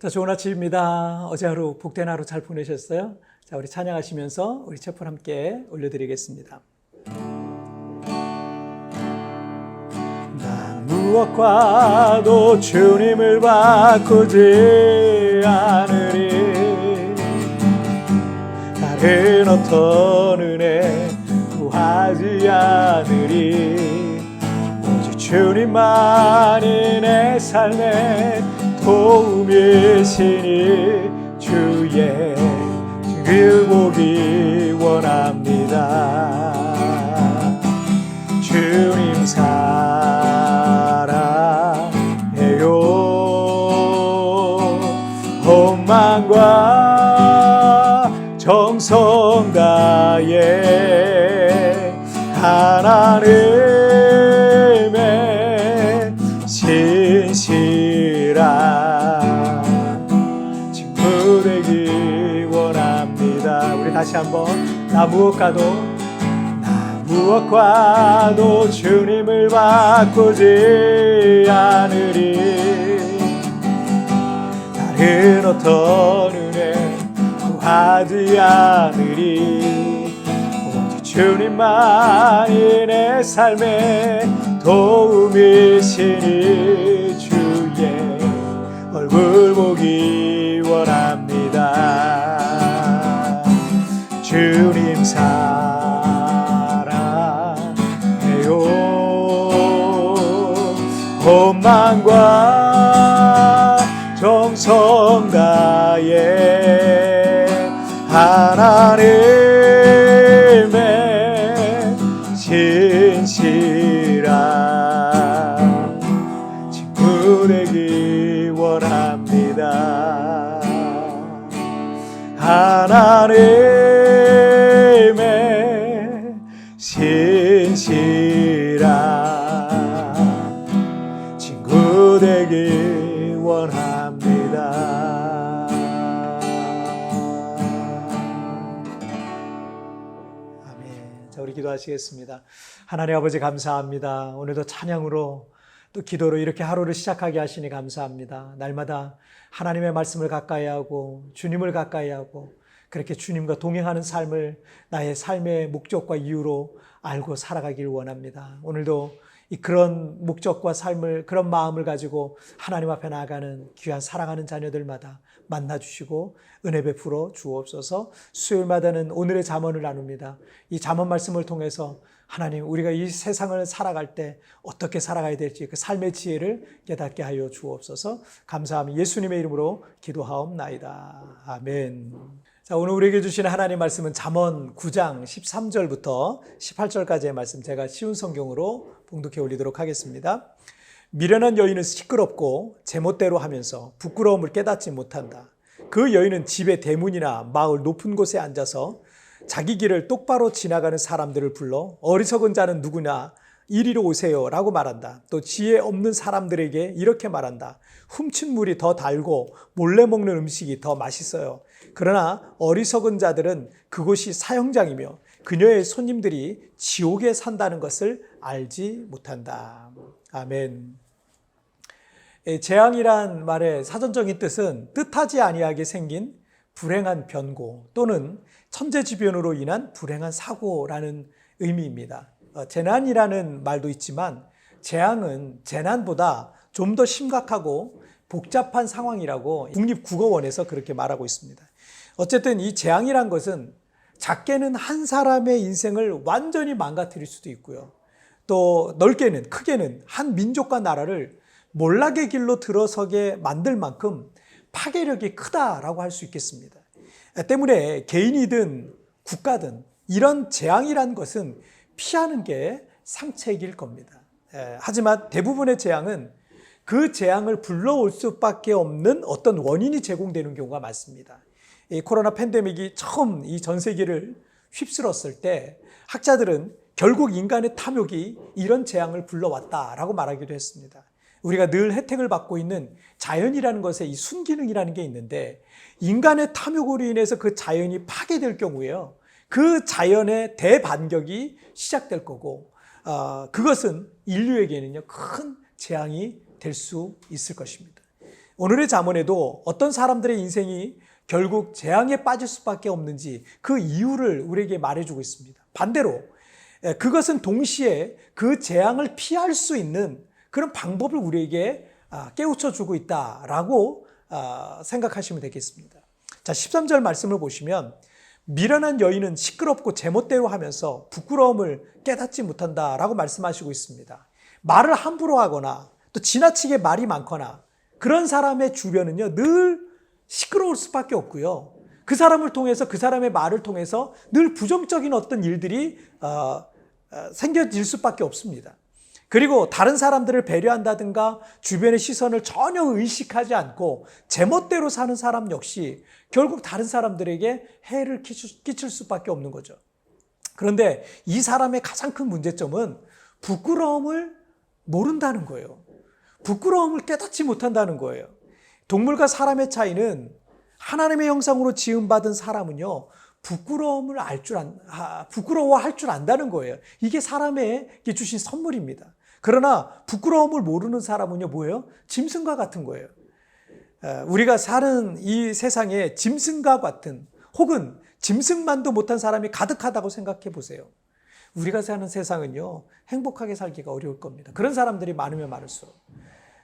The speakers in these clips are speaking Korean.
자, 좋은 아침입니다. 어제 하루 복된 하루 잘 보내셨어요? 자, 우리 찬양하시면서 우리 채플 함께 올려드리겠습니다. 나 무엇과도 주님을 바꾸지 않으리. 다른 어떤 은혜 구하지 않으리. 오직 주님만이 내 삶에 도움이시니 주의 길 보기 원합니다. 주님 사랑해요. 헌만과 정성 다해 하나님의 신실한 친구 되기 원합니다. 우리 다시 한번 나 무엇과도 주님을 바꾸지 않으리. 다른 어떤 은혜 구하지 않으리. 오직 주님만이 내 삶에 도움이시니 주의 얼굴 보기 원합니다. 주님 사랑해요. 헌만과 정성 다해 하나님의 신실한 친구 되기 원합니다. 하나님의 신실한 친구 되기 원합니다. 아멘. 자, 우리 기도하시겠습니다. 하나님 아버지 감사합니다. 오늘도 찬양으로 또 기도로 이렇게 하루를 시작하게 하시니 감사합니다. 날마다 하나님의 말씀을 가까이 하고 주님을 가까이 하고 그렇게 주님과 동행하는 삶을 나의 삶의 목적과 이유로 알고 살아가길 원합니다. 오늘도 그런 목적과 삶을, 그런 마음을 가지고 하나님 앞에 나아가는 귀한 사랑하는 자녀들마다 만나주시고 은혜 베풀어 주옵소서. 수요일마다는 오늘의 잠언을 나눕니다. 이 잠언 말씀을 통해서 하나님, 우리가 이 세상을 살아갈 때 어떻게 살아가야 될지 그 삶의 지혜를 깨닫게 하여 주옵소서. 감사하며 예수님의 이름으로 기도하옵나이다. 아멘. 자, 오늘 우리에게 주시는 하나님 말씀은 잠언 9장 13절부터 18절까지의 말씀, 제가 쉬운 성경으로 봉독해 올리도록 하겠습니다. 미련한 여인은 시끄럽고 제멋대로 하면서 부끄러움을 깨닫지 못한다. 그 여인은 집의 대문이나 마을 높은 곳에 앉아서 자기 길을 똑바로 지나가는 사람들을 불러 어리석은 자는 누구냐 이리로 오세요 라고 말한다. 또 지혜 없는 사람들에게 이렇게 말한다. 훔친 물이 더 달고 몰래 먹는 음식이 더 맛있어요. 그러나 어리석은 자들은 그곳이 사형장이며 그녀의 손님들이 지옥에 산다는 것을 알지 못한다. 아멘. 재앙이란 말의 사전적인 뜻은 뜻하지 아니하게 생긴 불행한 변고 또는 천재지변으로 인한 불행한 사고라는 의미입니다. 재난이라는 말도 있지만 재앙은 재난보다 좀 더 심각하고 복잡한 상황이라고 국립국어원에서 그렇게 말하고 있습니다. 어쨌든 이 재앙이란 것은 작게는 한 사람의 인생을 완전히 망가뜨릴 수도 있고요. 또 넓게는, 크게는 한 민족과 나라를 몰락의 길로 들어서게 만들 만큼 파괴력이 크다라고 할 수 있겠습니다. 때문에 개인이든 국가든 이런 재앙이란 것은 피하는 게 상책일 겁니다. 하지만 대부분의 재앙은 그 재앙을 불러올 수밖에 없는 어떤 원인이 제공되는 경우가 많습니다. 이 코로나 팬데믹이 처음 이 전 세계를 휩쓸었을 때 학자들은 결국 인간의 탐욕이 이런 재앙을 불러왔다라고 말하기도 했습니다. 우리가 늘 혜택을 받고 있는 자연이라는 것에 이 순기능이라는 게 있는데 인간의 탐욕으로 인해서 그 자연이 파괴될 경우에요. 그 자연의 대반격이 시작될 거고 그것은 인류에게는요 큰 재앙이 될 수 있을 것입니다. 오늘의 잠언에도 어떤 사람들의 인생이 결국 재앙에 빠질 수밖에 없는지 그 이유를 우리에게 말해주고 있습니다. 반대로 그것은 동시에 그 재앙을 피할 수 있는 그런 방법을 우리에게 깨우쳐주고 있다라고 생각하시면 되겠습니다. 자, 13절 말씀을 보시면 미련한 여인은 시끄럽고 제멋대로 하면서 부끄러움을 깨닫지 못한다라고 말씀하시고 있습니다. 말을 함부로 하거나 또 지나치게 말이 많거나 그런 사람의 주변은요 늘 시끄러울 수밖에 없고요. 그 사람을 통해서 그 사람의 말을 통해서 늘 부정적인 어떤 일들이 생겨질 수밖에 없습니다. 그리고 다른 사람들을 배려한다든가 주변의 시선을 전혀 의식하지 않고 제멋대로 사는 사람 역시 결국 다른 사람들에게 해를 끼칠 수밖에 없는 거죠. 그런데 이 사람의 가장 큰 문제점은 부끄러움을 모른다는 거예요. 부끄러움을 깨닫지 못한다는 거예요. 동물과 사람의 차이는 하나님의 형상으로 지음받은 사람은요, 부끄러워할 줄 안다는 거예요. 이게 사람에게 주신 선물입니다. 그러나 부끄러움을 모르는 사람은요, 뭐예요? 짐승과 같은 거예요. 우리가 사는 이 세상에 짐승과 같은 혹은 짐승만도 못한 사람이 가득하다고 생각해 보세요. 우리가 사는 세상은요, 행복하게 살기가 어려울 겁니다. 그런 사람들이 많으면 많을수록.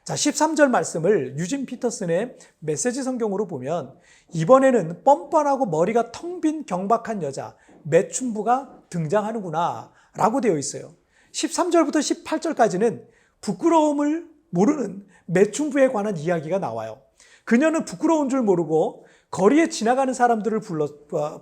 자, 13절 말씀을 유진 피터슨의 메시지 성경으로 보면 이번에는 뻔뻔하고 머리가 텅 빈 경박한 여자 매춘부가 등장하는구나 라고 되어 있어요. 13절부터 18절까지는 부끄러움을 모르는 매춘부에 관한 이야기가 나와요. 그녀는 부끄러운 줄 모르고 거리에 지나가는 사람들을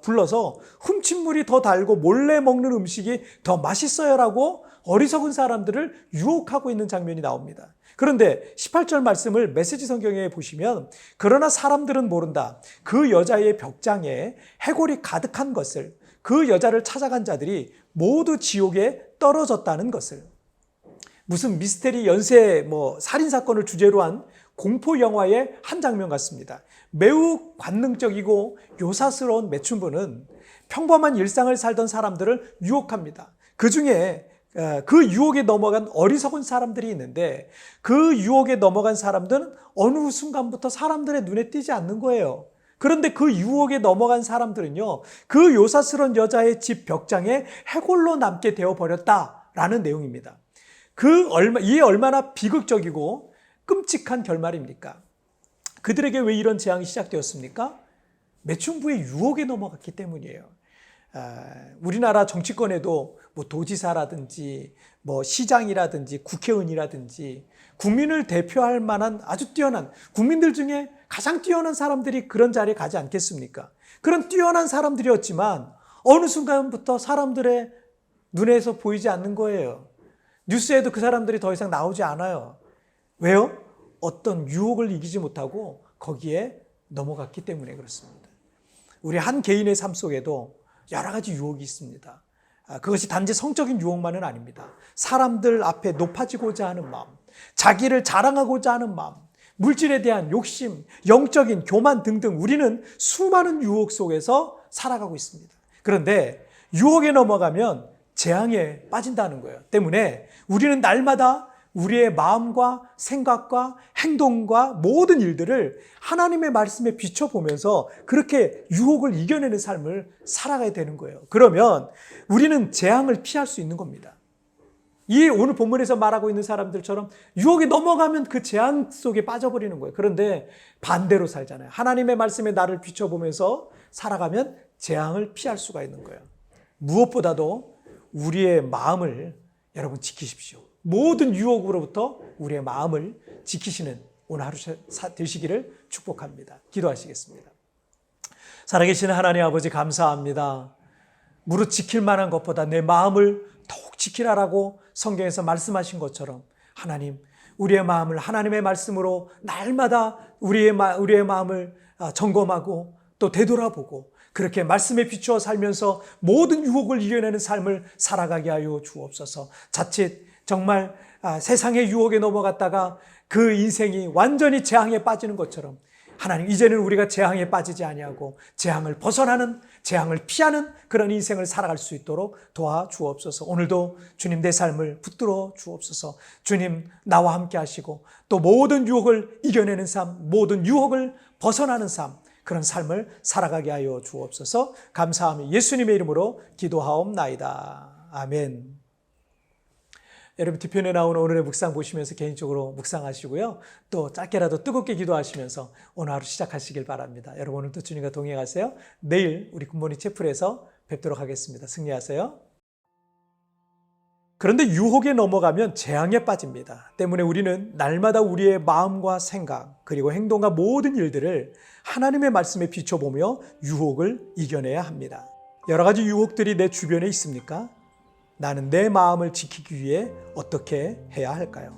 불러서 훔친물이 더 달고 몰래 먹는 음식이 더 맛있어요라고 어리석은 사람들을 유혹하고 있는 장면이 나옵니다. 그런데 18절 말씀을 메시지 성경에 보시면 그러나 사람들은 모른다. 그 여자의 벽장에 해골이 가득한 것을, 그 여자를 찾아간 자들이 모두 지옥에 떨어졌다는 것을. 무슨 미스테리 연쇄 살인사건을 주제로 한 공포 영화의 한 장면 같습니다. 매우 관능적이고 요사스러운 매춘부는 평범한 일상을 살던 사람들을 유혹합니다. 그 중에 그 유혹에 넘어간 어리석은 사람들이 있는데 그 유혹에 넘어간 사람들은 어느 순간부터 사람들의 눈에 띄지 않는 거예요. 그런데 그 유혹에 넘어간 사람들은요, 그 요사스러운 여자의 집 벽장에 해골로 남게 되어버렸다라는 내용입니다. 이게 얼마나 비극적이고 끔찍한 결말입니까? 그들에게 왜 이런 재앙이 시작되었습니까? 매춘부의 유혹에 넘어갔기 때문이에요. 우리나라 정치권에도 도지사라든지 시장이라든지 국회의원이라든지 국민을 대표할 만한 아주 뛰어난 국민들 중에 가장 뛰어난 사람들이 그런 자리에 가지 않겠습니까? 그런 뛰어난 사람들이었지만 어느 순간부터 사람들의 눈에서 보이지 않는 거예요. 뉴스에도 그 사람들이 더 이상 나오지 않아요. 왜요? 어떤 유혹을 이기지 못하고 거기에 넘어갔기 때문에 그렇습니다. 우리 한 개인의 삶 속에도 여러 가지 유혹이 있습니다. 그것이 단지 성적인 유혹만은 아닙니다. 사람들 앞에 높아지고자 하는 마음, 자기를 자랑하고자 하는 마음, 물질에 대한 욕심, 영적인 교만 등등 우리는 수많은 유혹 속에서 살아가고 있습니다. 그런데 유혹에 넘어가면 재앙에 빠진다는 거예요. 때문에 우리는 날마다 우리의 마음과 생각과 행동과 모든 일들을 하나님의 말씀에 비춰보면서 그렇게 유혹을 이겨내는 삶을 살아가야 되는 거예요. 그러면 우리는 재앙을 피할 수 있는 겁니다. 이 오늘 본문에서 말하고 있는 사람들처럼 유혹에 넘어가면 그 재앙 속에 빠져버리는 거예요. 그런데 반대로 살잖아요. 하나님의 말씀에 나를 비춰보면서 살아가면 재앙을 피할 수가 있는 거예요. 무엇보다도 우리의 마음을 여러분 지키십시오. 모든 유혹으로부터 우리의 마음을 지키시는 오늘 하루 되시기를 축복합니다. 기도하시겠습니다. 살아계신 하나님 아버지 감사합니다. 무릇 지킬 만한 것보다 내 마음을 더욱 지키라라고 성경에서 말씀하신 것처럼 하나님, 우리의 마음을 하나님의 말씀으로 날마다 우리의 마음을 점검하고 또 되돌아보고 그렇게 말씀에 비추어 살면서 모든 유혹을 이겨내는 삶을 살아가게 하여 주옵소서. 자칫 정말 세상의 유혹에 넘어갔다가 그 인생이 완전히 재앙에 빠지는 것처럼 하나님, 이제는 우리가 재앙에 빠지지 아니하고 재앙을 벗어나는 재앙을 피하는 그런 인생을 살아갈 수 있도록 도와주옵소서. 오늘도 주님 내 삶을 붙들어 주옵소서. 주님 나와 함께 하시고 또 모든 유혹을 이겨내는 삶, 모든 유혹을 벗어나는 삶, 그런 삶을 살아가게 하여 주옵소서. 감사하며 예수님의 이름으로 기도하옵나이다. 아멘. 여러분 뒤편에 나오는 오늘의 묵상 보시면서 개인적으로 묵상하시고요. 또 짧게라도 뜨겁게 기도하시면서 오늘 하루 시작하시길 바랍니다. 여러분 오늘도 주님과 동행하세요. 내일 우리 굿모닝 채플에서 뵙도록 하겠습니다. 승리하세요. 그런데 유혹에 넘어가면 재앙에 빠집니다. 때문에 우리는 날마다 우리의 마음과 생각 그리고 행동과 모든 일들을 하나님의 말씀에 비춰보며 유혹을 이겨내야 합니다. 여러 가지 유혹들이 내 주변에 있습니까? 나는 내 마음을 지키기 위해 어떻게 해야 할까요?